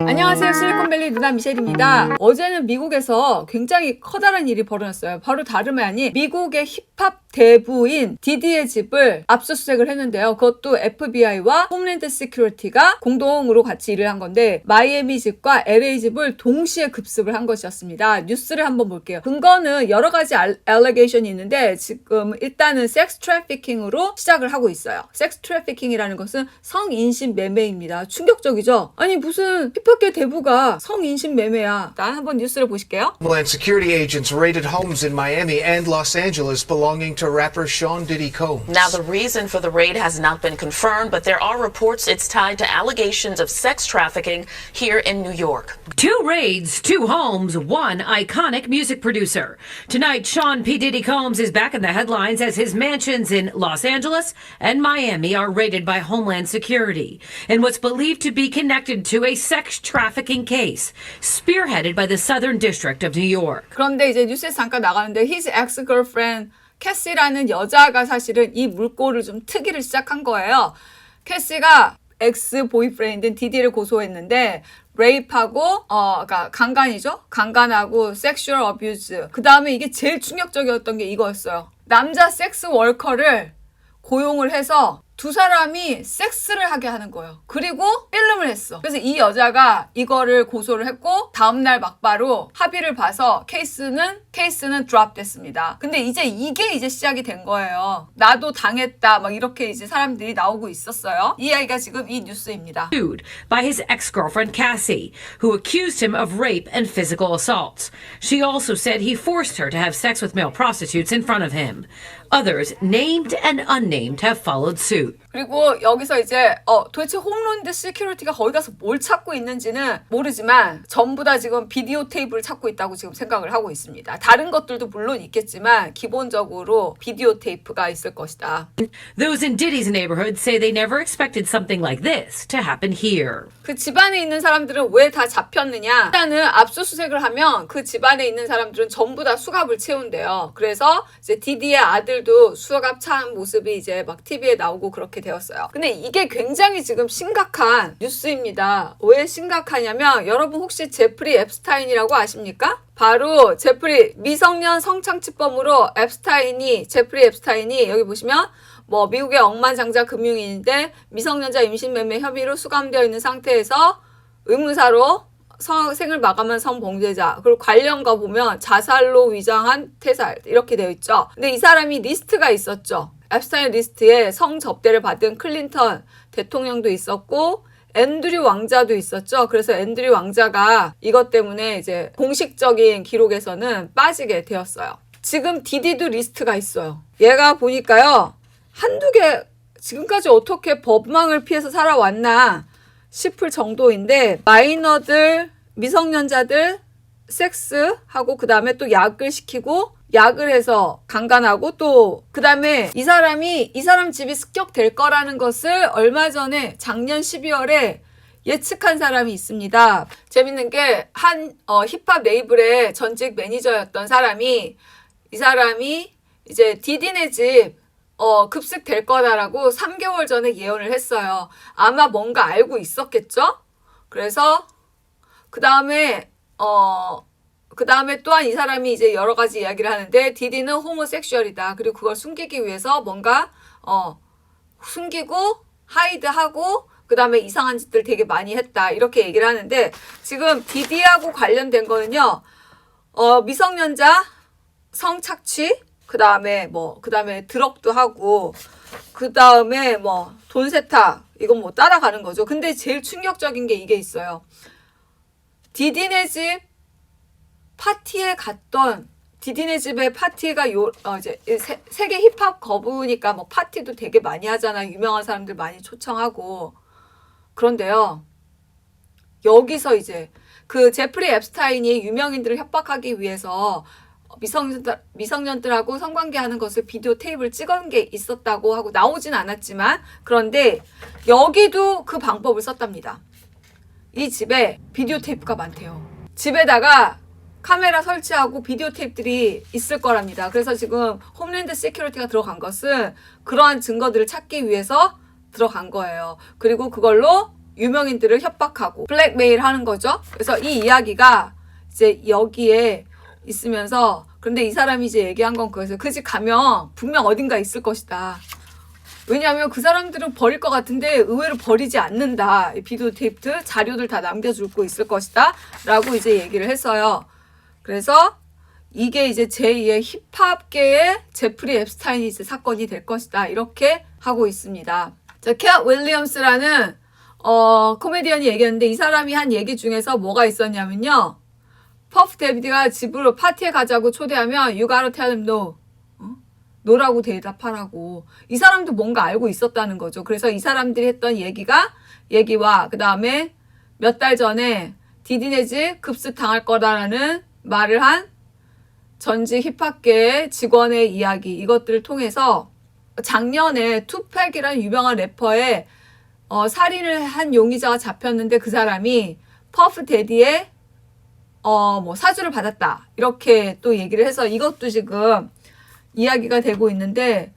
안녕하세요. 실리콘밸리 누나 미셸입니다. 어제는 미국에서 굉장히 커다란 일이 벌어졌어요. 바로 다름이 아닌 미국의 힙합 대부인 디디의 집을 압수수색을 했는데요. 그것도 FBI와 홈랜드 시큐리티가 공동으로 같이 일을 한 건데 마이애미 집과 LA 집을 동시에 급습을 한 것이었습니다. 뉴스를 한번 볼게요. 근거는 여러 가지 알레게이션이 있는데 지금 일단은 섹스 트래피킹으로 시작을 하고 있어요. 섹스 트래피킹이라는 것은 성인신 매매입니다. 충격적이죠? 아니 무슨 힙합계 대부가 성인신 매매야. 일단 한번 뉴스를 보실게요. Homeland Security agents raided homes in Miami and Los Angeles belonging to rapper Sean Diddy Combs. Now, the reason for the raid has not been confirmed, but there are reports it's tied to allegations of sex trafficking here in New York. 2 raids, 2 homes, 1 iconic music producer. Tonight, Sean P. Diddy Combs is back in the headlines as his mansions in Los Angeles and Miami are raided by Homeland Security in what's believed to be connected to a sex trafficking case spearheaded by the Southern District of New York. 그런데 이제 뉴스에서 잠깐 나가는데 his ex-girlfriend 캐시라는 여자가 사실은 이 물꼬를 좀 트기를 시작한 거예요. 캐시가 엑스 보이프렌드인 디디를 고소했는데 레이프하고 그러니까 강간이죠. 강간하고 섹슈얼 어뷰즈. 그 다음에 이게 제일 충격적이었던 게 이거였어요. 남자 섹스 워커를 고용을 해서 두 사람이 섹스를 하게 하는 거예요. 그리고 필름을 했어. 그래서 이 여자가 이거를 고소를 했고 다음날 막바로 합의를 봐서 케이스는 드랍 됐습니다. 근데 이게 시작이 된 거예요. 나도 당했다 막 이렇게 이제 사람들이 나오고 있었어요. 이 아이가 지금 이 뉴스입니다. Sued by his ex-girlfriend Cassie, who accused him of rape and physical assaults. She also said he forced her to have sex with male prostitutes in front of him. Others, named and unnamed, have followed suit. 그리고 여기서 이제 도대체 홈랜드 시큐리티가 거기 가서 뭘 찾고 있는지는 모르지만 전부 다 지금 비디오 테이프를 찾고 있다고 지금 생각을 하고 있습니다. 다른 것들도 물론 있겠지만 기본적으로 비디오 테이프가 있을 것이다. Those in Diddy's neighborhood say they never expected something like this to happen here. 그 집안에 있는 사람들은 왜 다 잡혔느냐? 일단은 압수수색을 하면 그 집안에 있는 사람들은 전부 다 수갑을 채운대요. 그래서 이제 디디의 아들도 수갑 찬 모습이 이제 막 TV에 나오고 그렇게 되었어요. 근데 이게 굉장히 지금 심각한 뉴스입니다. 왜 심각하냐면 여러분 혹시 제프리 앱스타인이라고 아십니까? 바로 제프리 미성년 성착취범으로 제프리 앱스타인이 여기 보시면 뭐 미국의 억만장자 금융인인데 미성년자 임신매매 혐의로 수감되어 있는 상태에서 의문사로 생을 마감한 성범죄자 그리고 관련과 보면 자살로 위장한 태살 이렇게 되어 있죠. 근데 이 사람이 리스트가 있었죠. 앱스타인 리스트에 성접대를 받은 클린턴 대통령도 있었고 앤드류 왕자도 있었죠. 그래서 앤드류 왕자가 이것 때문에 이제 공식적인 기록에서는 빠지게 되었어요. 지금 디디도 리스트가 있어요. 얘가 보니까요. 한두 개 지금까지 어떻게 법망을 피해서 살아왔나 싶을 정도인데 마이너들, 미성년자들 섹스하고 그 다음에 또 약을 시키고 약을 해서 강간하고 또 그 다음에 이 사람 집이 습격될 거라는 것을 얼마 전에 작년 12월에 예측한 사람이 있습니다. 재밌는 게 한 힙합 레이블의 전직 매니저였던 사람이 이 사람이 이제 디디네 집 급습될 거다라고 3개월 전에 예언을 했어요. 아마 뭔가 알고 있었겠죠? 그래서 그 다음에 또한 이 사람이 이제 여러 가지 이야기를 하는데 디디는 호모섹슈얼이다. 그리고 그걸 숨기기 위해서 뭔가 숨기고 하이드하고 그 다음에 이상한 짓들 되게 많이 했다. 이렇게 얘기를 하는데 지금 디디하고 관련된 거는요. 미성년자 성착취 그 다음에 드럭도 하고 그 다음에 돈 세탁 이건 따라가는 거죠. 근데 제일 충격적인 게 이게 있어요. 디디네 집 파티에 갔던 디디네 집의 파티가 이제 세계 힙합 거부니까 파티도 되게 많이 하잖아요. 유명한 사람들 많이 초청하고. 그런데요. 여기서 이제 그 제프리 앱스타인이 유명인들을 협박하기 위해서 미성년들하고 성관계하는 것을 비디오 테이프를 찍은 게 있었다고 하고 나오진 않았지만 그런데 여기도 그 방법을 썼답니다. 이 집에 비디오 테이프가 많대요. 집에다가 카메라 설치하고 비디오 테이프들이 있을 거랍니다. 그래서 지금 홈랜드 시큐리티가 들어간 것은 그러한 증거들을 찾기 위해서 들어간 거예요. 그리고 그걸로 유명인들을 협박하고 블랙메일 하는 거죠. 그래서 이 이야기가 이제 여기에 있으면서 근데 이 사람이 이제 얘기한 건 그거였어요. 그 집 가면 분명 어딘가 있을 것이다. 왜냐하면 그 사람들은 버릴 것 같은데 의외로 버리지 않는다. 비디오 테이프 자료들 다 남겨주고 있을 것이다. 라고 이제 얘기를 했어요. 그래서 이게 이제 제2의 힙합계의 제프리 앱스타인이 이제 사건이 될 것이다. 이렇게 하고 있습니다. 자, 캣 윌리엄스라는 코미디언이 얘기했는데 이 사람이 한 얘기 중에서 뭐가 있었냐면요. 퍼프 데비드가 집으로 파티에 가자고 초대하면 You gotta tell him no. 노라고 대답하라고. 이 사람도 뭔가 알고 있었다는 거죠. 그래서 이 사람들이 했던 얘기와 그 다음에 몇 달 전에 디디네즈 급습 당할 거다라는 말을 한 전직 힙합계의 직원의 이야기 이것들을 통해서 작년에 투팩이라는 유명한 래퍼의 살인을 한 용의자가 잡혔는데 그 사람이 퍼프 데디의 뭐 사주를 받았다 이렇게 또 얘기를 해서 이것도 지금 이야기가 되고 있는데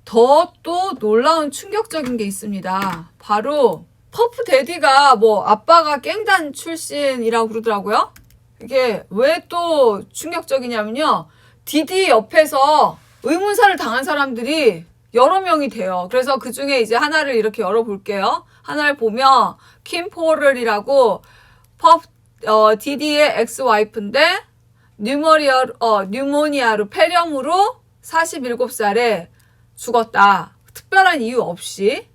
더 또 놀라운 충격적인 게 있습니다. 바로 퍼프 데디가 뭐 아빠가 갱단 출신이라고 그러더라고요. 이게 왜 또 충격적이냐면요. 디디 옆에서 의문사를 당한 사람들이 여러 명이 돼요. 그래서 그 중에 이제 하나를 이렇게 열어볼게요. 하나를 보면 킴 포럴이라고 디디의 엑스-와이프인데 뉴모니아로 폐렴으로 47살에 죽었다. 특별한 이유 없이.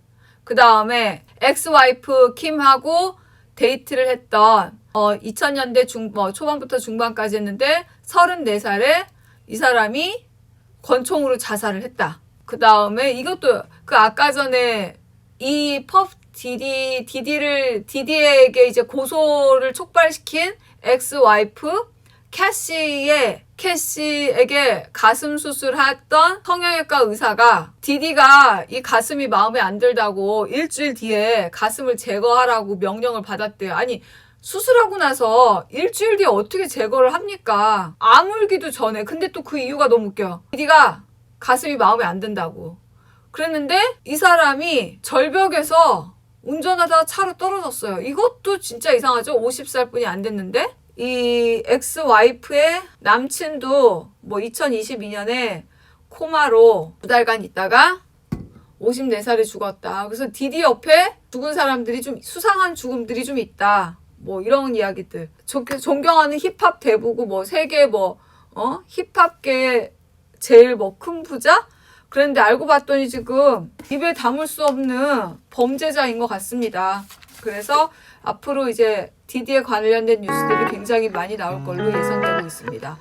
그 다음에 엑스-와이프 킴하고 데이트를 했던 2000년대 초반부터 중반까지 했는데 34살에 이 사람이 권총으로 자살을 했다. 그 다음에 이것도 그 아까 전에 이 디디에게 이제 고소를 촉발시킨 엑스-와이프 캐시에게 가슴 수술했던 성형외과 의사가 디디가 이 가슴이 마음에 안 들다고 일주일 뒤에 가슴을 제거하라고 명령을 받았대요. 아니 수술하고 나서 일주일 뒤에 어떻게 제거를 합니까? 아물기도 전에. 근데 또 그 이유가 너무 웃겨요. 디디가 가슴이 마음에 안 든다고 그랬는데 이 사람이 절벽에서 운전하다가 차로 떨어졌어요. 이것도 진짜 이상하죠? 50살 뿐이 안 됐는데 이 엑스-와이프의 남친도 뭐 2022년에 코마로 2달간 있다가 54살에 죽었다. 그래서 디디 옆에 죽은 사람들이 좀 수상한 죽음들이 좀 있다. 뭐 이런 이야기들. 존경하는 힙합 대부고 뭐 세계 힙합계 제일 뭐 큰 부자? 그런데 알고 봤더니 지금 입에 담을 수 없는 범죄자인 것 같습니다. 그래서 앞으로 이제 디디에 관련된 뉴스들이 굉장히 많이 나올 걸로 예상되고 있습니다.